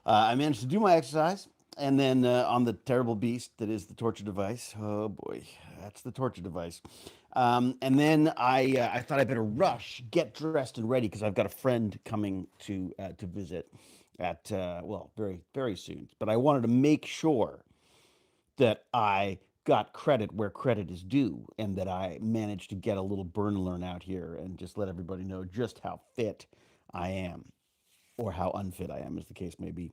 I managed to do my exercise, and then on the terrible beast that is the torture device. Oh boy, that's the torture device. And then I thought I better rush, get dressed and ready because I've got a friend coming to visit at well, very soon. But I wanted to make sure that I got credit where credit is due, and that I managed to get a little burn and learn out here and just let everybody know just how fit I am, or how unfit I am, as the case may be.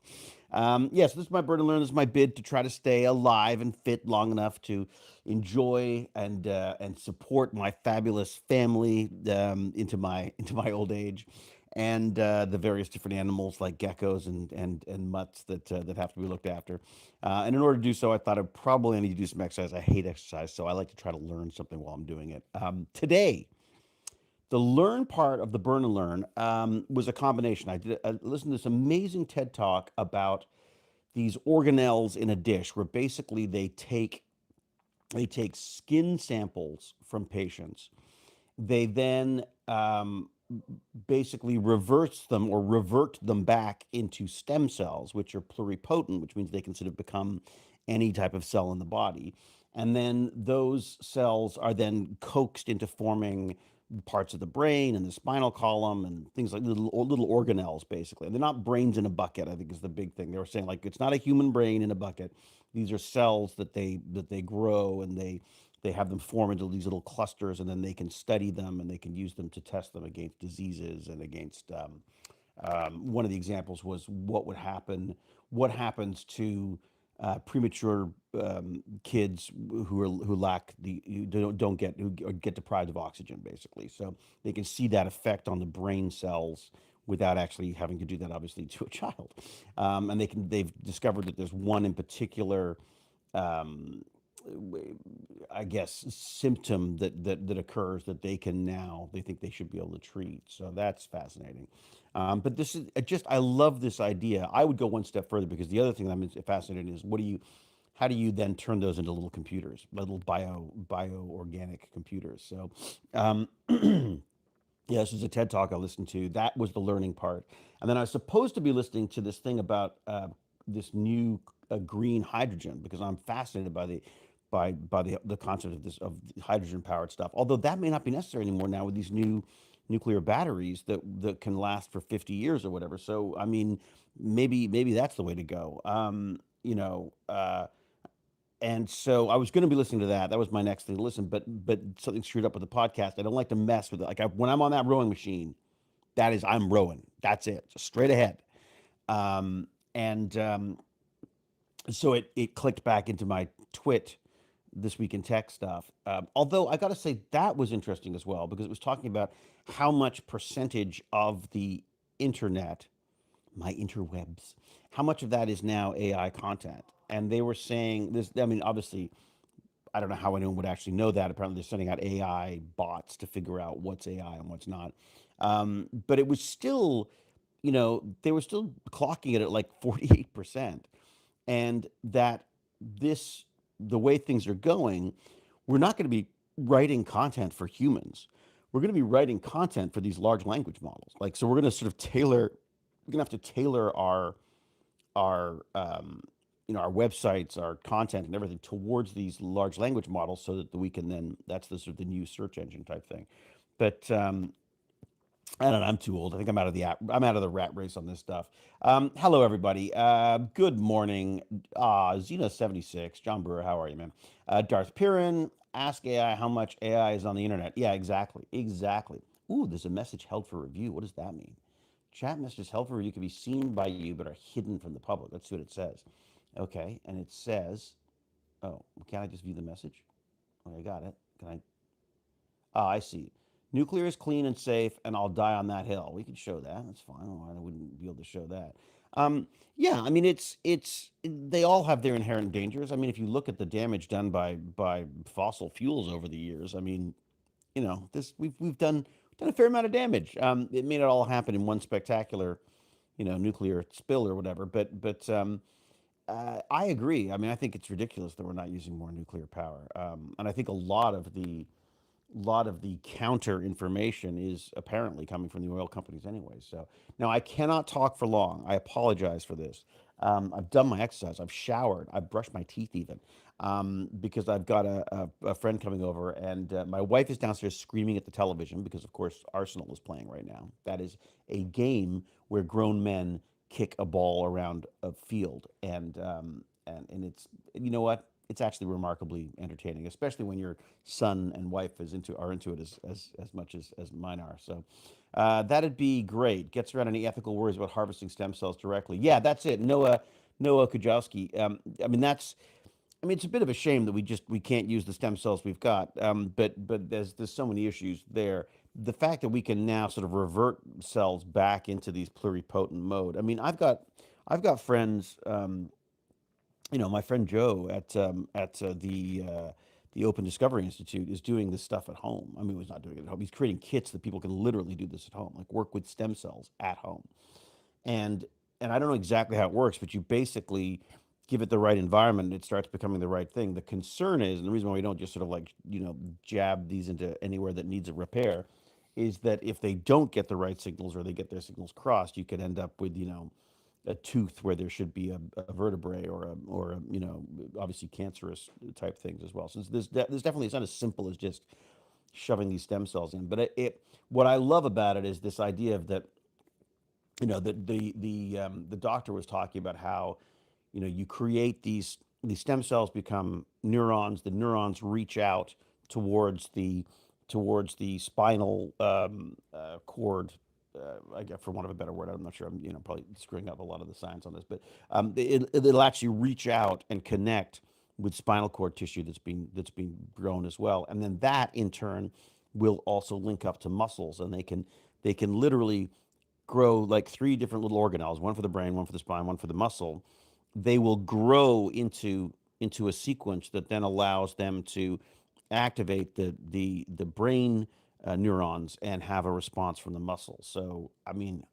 Yes, this is my burn and learn. This is my bid to try to stay alive and fit long enough to enjoy and support my fabulous family into my old age, and the various different animals like geckos and mutts that have to be looked after. And in order to do so, I thought I probably need to do some exercise. I hate exercise, so I like to try to learn something while I'm doing it. Today, the learn part of the burn and learn was a combination. I listened to this amazing TED talk about these organelles in a dish, where basically they take skin samples from patients. They then basically reverse them or revert them back into stem cells, which are pluripotent, which means they can sort of become any type of cell in the body. And then those cells are then coaxed into forming parts of the brain and the spinal column and things like little organelles, basically. And they're not brains in a bucket, I think is the big thing. They were saying like it's not a human brain in a bucket. These are cells that they grow, and they have them form into these little clusters, and then they can study them and they can use them to test them against diseases and against one of the examples was what happens to premature kids who lack who don't get deprived of oxygen, basically. So they can see that effect on the brain cells without actually having to do that, obviously, to a child. And they've discovered that there's one in particular, um, I guess, symptom that occurs that they think they should be able to treat. So that's fascinating. But this is I love this idea. I would go one step further, because the other thing that I'm fascinated is how do you then turn those into little computers, little organic computers? So, yeah, this was a TED talk I listened to. That was the learning part, and then I was supposed to be listening to this thing about this new green hydrogen, because I'm fascinated by the concept of this of hydrogen powered stuff. Although that may not be necessary anymore now with these new nuclear batteries that can last for 50 years or whatever. So I mean, maybe that's the way to go. And so I was going to be listening to that. That was my next thing to listen. But something screwed up with the podcast. I don't like to mess with it. Like when I'm on that rowing machine, I'm rowing. That's it, just straight ahead. And So it clicked back into my twit this week in tech stuff. Although I got to say that was interesting as well, because it was talking about how much percentage of the internet, my interwebs, how much of that is now AI content. And they were saying this. I mean, obviously, I don't know how anyone would actually know that. Apparently, they're sending out AI bots to figure out what's AI and what's not. But it was still, they were still clocking it at like 48%. And that this, the way things are going, we're not going to be writing content for humans. We're going to be writing content for these large language models. Like, so we're going to sort of we're going to have to tailor our our websites, our content, and everything towards these large language models, so that we can then, that's the sort of the new search engine type thing. But I don't know. I'm too old. I think I'm out of the rat race on this stuff. Hello, everybody. Good morning. Xena76, John Brewer. How are you, man? Darth Piran, ask AI how much AI is on the internet. Yeah, exactly. Exactly. Ooh, there's a message held for review. What does that mean? Chat messages held for review can be seen by you but are hidden from the public. Let's see what it says. Okay, and it says, oh, can I just view the message? Okay, I got it. Can I? Ah, I see. Nuclear is clean and safe, and I'll die on that hill. We could show that. That's fine. I wouldn't be able to show that. Yeah, I mean, they all have their inherent dangers. I mean, if you look at the damage done by fossil fuels over the years, I mean, this we've done a fair amount of damage. It may not all happen in one spectacular, nuclear spill or whatever, but I agree. I mean, I think it's ridiculous that we're not using more nuclear power, and I think a lot of the lot of the counter information is apparently coming from the oil companies anyway. So now I cannot talk for long. I apologize for this. I've done my exercise. I've showered. I've brushed my teeth even, because I've got a friend coming over, and my wife is downstairs screaming at the television because, of course, Arsenal is playing right now. That is a game where grown men kick a ball around a field, and it's, you know what? It's actually remarkably entertaining, especially when your son and wife are into it as much as mine are. So that'd be great. Gets around any ethical worries about harvesting stem cells directly. Yeah, that's it. Noah Kujawski. I mean, it's a bit of a shame that we can't use the stem cells we've got. But there's so many issues there. The fact that we can now sort of revert cells back into these pluripotent mode. I mean, I've got friends. My friend Joe at the Open Discovery Institute is doing this stuff at home. I mean, he's not doing it at home. He's creating kits that people can literally do this at home, like work with stem cells at home. And and I don't know exactly how it works, but you basically give it the right environment and it starts becoming the right thing. The concern is, and the reason why we don't just sort of like, jab these into anywhere that needs a repair, is that if they don't get the right signals or they get their signals crossed, you could end up with, a tooth where there should be a vertebrae or a, obviously cancerous type things as well. So there's definitely, it's not as simple as just shoving these stem cells in. But what I love about it is this idea of that, the doctor was talking about how, you create these stem cells become neurons. The neurons reach out towards the towards the spinal cord. I guess, for want of a better word, I'm not sure. I'm, probably screwing up a lot of the science on this, but it'll actually reach out and connect with spinal cord tissue that's being grown as well, and then that in turn will also link up to muscles, and they can literally grow like three different little organelles, one for the brain, one for the spine, one for the muscle. They will grow into a sequence that then allows them to activate the brain neurons and have a response from the muscle. So I mean,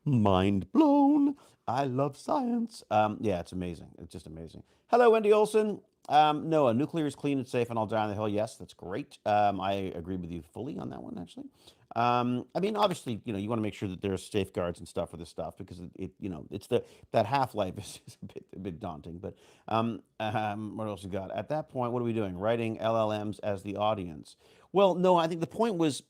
mind blown. I love science. Yeah, it's amazing. It's just amazing. Hello, Wendy Olson. Noah, nuclear is clean and safe, and I'll die on the hill. Yes, that's great. I agree with you fully on that one, actually. I mean, obviously, you want to make sure that there's safeguards and stuff for this stuff because it's that half life is a bit daunting. But what else we got? At that point, what are we doing? Writing LLMs as the audience. Well, no, I think the point was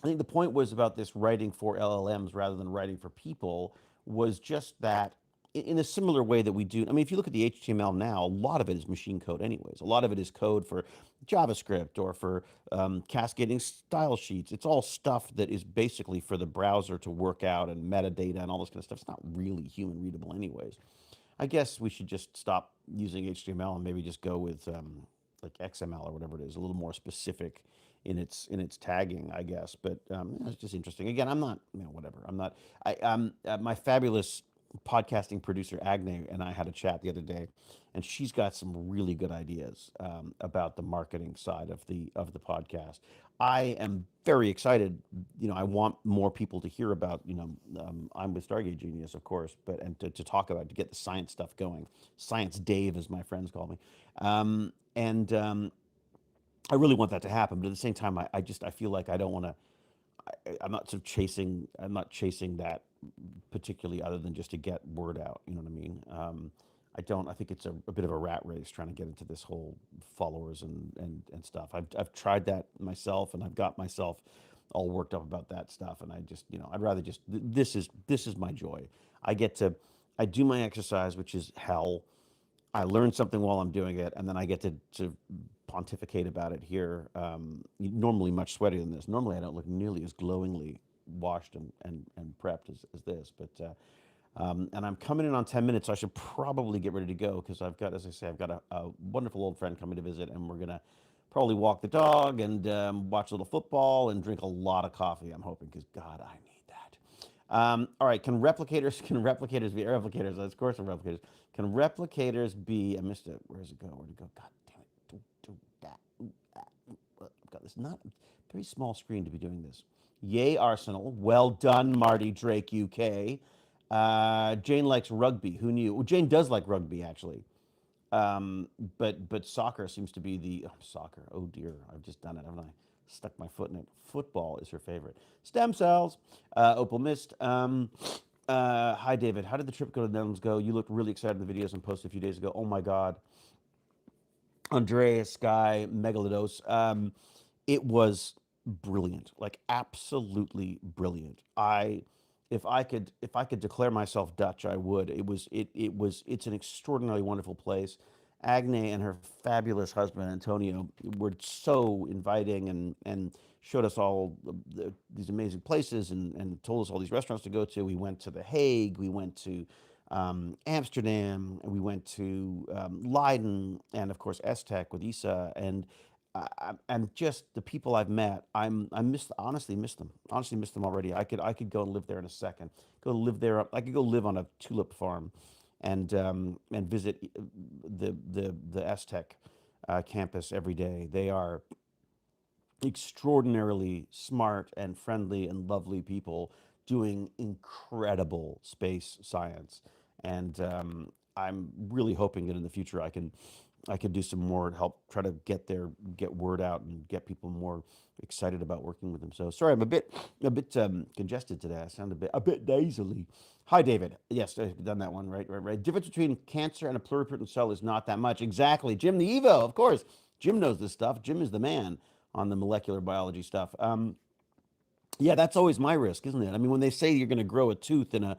about this writing for LLMs rather than writing for people was just that in a similar way that we do. I mean, if you look at the HTML now, a lot of it is machine code, anyways. A lot of it is code for JavaScript or for cascading style sheets. It's all stuff that is basically for the browser to work out and metadata and all this kind of stuff. It's not really human readable, anyways. I guess we should just stop using HTML and maybe just go with like XML or whatever it is, a little more specific in its tagging, I guess. But it's just interesting. Again, I'm not, whatever. I'm not. My fabulous podcasting producer Agne and I had a chat the other day, and she's got some really good ideas about the marketing side of the podcast. I am very excited. I want more people to hear about. I'm with Stargate Genius, of course, but and to talk about to get the science stuff going. Science Dave, as my friends call me, and I really want that to happen. But at the same time, I feel like I don't want to. I'm not sort of chasing. I'm not chasing that particularly, other than just to get word out. You know what I mean? I don't. I think it's a bit of a rat race trying to get into this whole followers and stuff. I've tried that myself, and I've got myself all worked up about that stuff. And I just, I'd rather just. This is my joy. I get to. I do my exercise, which is hell. I learn something while I'm doing it, and then I get to pontificate about it here. Normally much sweatier than this. Normally I don't look nearly as glowingly washed and prepped as this. But and I'm coming in on 10 minutes, so I should probably get ready to go because I've got, as I say, I've got a wonderful old friend coming to visit, and we're gonna probably walk the dog and watch a little football and drink a lot of coffee. I'm hoping because God, I need that. All right, can replicators be replicators? Of course, replicators. Can replicators be? I missed it. Where's it go? Where'd it go? God damn it! Do that. I've got this not very small screen to be doing this. Yay, Arsenal! Well done, Marty Drake, UK. Jane likes rugby. Who knew? Well, Jane does like rugby, actually. Um, but soccer seems to be the soccer. Oh dear, I've just done it, haven't I? Stuck my foot in it. Football is her favorite. Stem cells. Opal Mist. Hi David. How did the trip go to the Netherlands go? You looked really excited in the videos and posted a few days ago. Oh my God, Andreas Sky Megalodos. It was brilliant, like absolutely brilliant. If I could declare myself Dutch, I would. It's an extraordinarily wonderful place. Agne and her fabulous husband Antonio were so inviting and showed us all these amazing places and told us all these restaurants to go to. We went to The Hague, we went to Amsterdam, and we went to Leiden, and of course Estec with Isa, and just the people I've met. I miss honestly miss them. Honestly miss them already. I could go and live there in a second. Go live there. I could go live on a tulip farm, and visit the Aztec campus every day. They are extraordinarily smart and friendly and lovely people doing incredible space science. And I'm really hoping that in the future I can do some more to help try to get word out and get people more excited about working with them. So sorry, I'm a bit congested today. I sound a bit nasally. Hi, David. Yes, I've done that one. Right. Difference between cancer and a pluripotent cell is not that much. Exactly. Jim the Evo, of course. Jim knows this stuff. Jim is the man on the molecular biology stuff. Yeah, that's always my risk, isn't it? I mean, when they say you're going to grow a tooth in a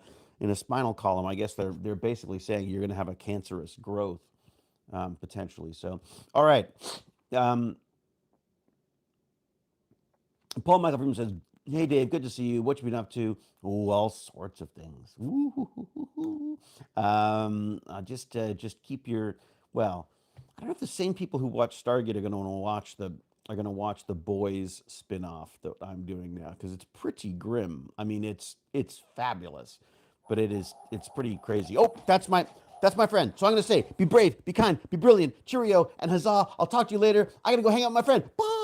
spinal column, I guess they're basically saying you're going to have a cancerous growth potentially. So, all right. Um, Paul Michael Freeman says, "Hey Dave, good to see you. What you been up to? Oh, all sorts of things. Just keep your well. I don't know if the same people who watch Stargate are going to want to watch the Boys spin-off that I'm doing now because it's pretty grim. I mean, it's fabulous, but it's pretty crazy. Oh, that's my friend. So I'm going to say, be brave, be kind, be brilliant, cheerio, and huzzah! I'll talk to you later. I got to go hang out with my friend. Bye."